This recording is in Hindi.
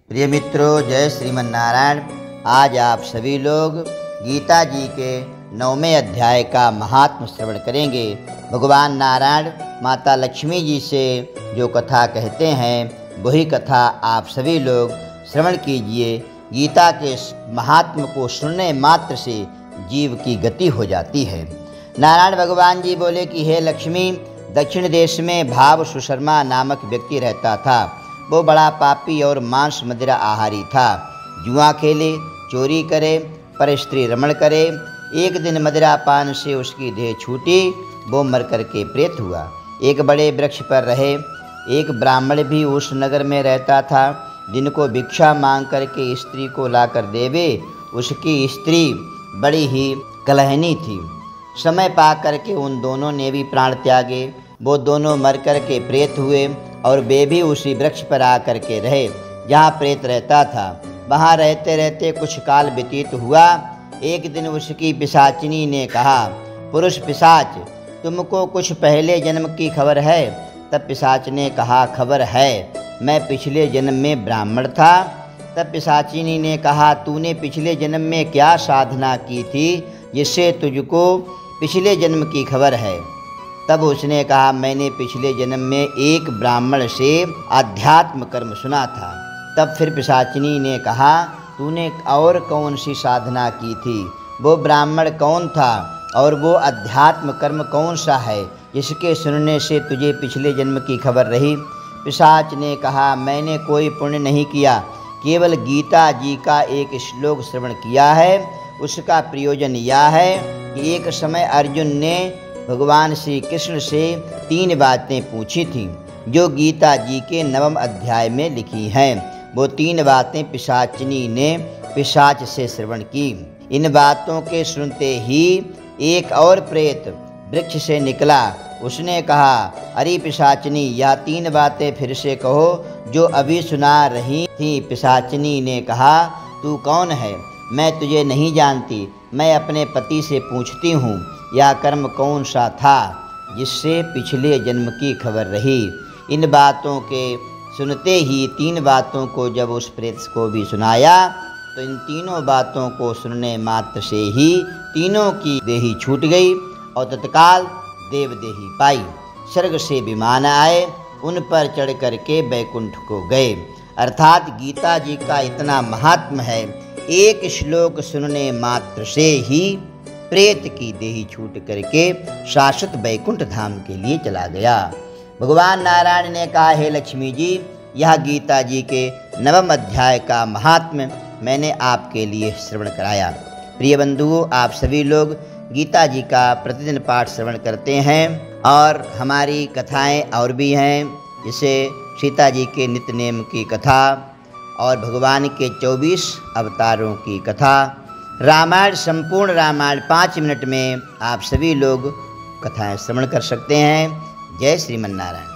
प्रिय मित्रों, जय श्रीमन नारायण। आज आप सभी लोग गीता जी के 9वें अध्याय का महात्म श्रवण करेंगे। भगवान नारायण माता लक्ष्मी जी से जो कथा कहते हैं वही कथा आप सभी लोग श्रवण कीजिए। गीता के महात्म को सुनने मात्र से जीव की गति हो जाती है। नारायण भगवान जी बोले कि हे लक्ष्मी, दक्षिण देश में भाव सुशर्मा नामक व्यक्ति रहता था। वो बड़ा पापी और मांस मदिरा आहारी था। जुआ खेले, चोरी करे, पर स्त्री रमण करे। एक दिन मदिरा पान से उसकी देह छूटी, वो मर करके प्रेत हुआ। एक बड़े वृक्ष पर रहे। एक ब्राह्मण भी उस नगर में रहता था, जिनको भिक्षा मांग करके स्त्री को लाकर देवे। उसकी स्त्री बड़ी ही कलहनी थी। समय पा करके उन दोनों ने भी प्राण त्यागे। वो दोनों मर करके प्रेत हुए और वे भी उसी वृक्ष पर आकर के रहे जहाँ प्रेत रहता था। वहाँ रहते रहते कुछ काल व्यतीत हुआ। एक दिन उसकी पिशाचिनी ने कहा, पुरुष पिशाच, तुमको कुछ पहले जन्म की खबर है? तब पिशाच ने कहा, खबर है, मैं पिछले जन्म में ब्राह्मण था। तब पिशाचिनी ने कहा, तूने पिछले जन्म में क्या साधना की थी जिससे तुझको पिछले जन्म की खबर है? तब उसने कहा, मैंने पिछले जन्म में एक ब्राह्मण से आध्यात्म कर्म सुना था। तब फिर पिशाचिनी ने कहा, तूने और कौन सी साधना की थी? वो ब्राह्मण कौन था और वो अध्यात्म कर्म कौन सा है जिसके सुनने से तुझे पिछले जन्म की खबर रही? पिशाच ने कहा, मैंने कोई पुण्य नहीं किया, केवल गीता जी का एक श्लोक श्रवण किया है। उसका प्रयोजन यह है कि एक समय अर्जुन ने भगवान श्री कृष्ण से 3 बातें पूछी थीं, जो गीता जी के 9वें अध्याय में लिखी हैं। वो 3 बातें पिशाचिनी ने पिशाच से श्रवण की। इन बातों के सुनते ही एक और प्रेत वृक्ष से निकला। उसने कहा, अरे पिशाचिनी, यह 3 बातें फिर से कहो जो अभी सुना रही थी। पिशाचिनी ने कहा, तू कौन है? मैं तुझे नहीं जानती। मैं अपने पति से पूछती हूँ, यह कर्म कौन सा था जिससे पिछले जन्म की खबर रही? इन बातों के सुनते ही 3 बातों को जब उस प्रेत को भी सुनाया, तो इन 3 बातों को सुनने मात्र से ही तीनों की देही छूट गई और तत्काल देवदेही पाई। स्वर्ग से विमान आए, उन पर चढ़ करके बैकुंठ को गए। अर्थात गीता जी का इतना महात्म है, एक श्लोक सुनने मात्र से ही प्रेत की देही छूट करके शाश्वत बैकुंठ धाम के लिए चला गया। भगवान नारायण ने कहा, हे लक्ष्मी जी, यह गीता जी के 9वें अध्याय का महात्म्य मैंने आपके लिए श्रवण कराया। प्रिय बंधुओं, आप सभी लोग गीता जी का प्रतिदिन पाठ श्रवण करते हैं और हमारी कथाएं और भी हैं, जैसे सीता जी के नित्य नेम की कथा और भगवान के 24 अवतारों की कथा। रामायण, संपूर्ण रामायण 5 मिनट में आप सभी लोग कथाएं श्रवण कर सकते हैं। जय श्रीमन नारायण।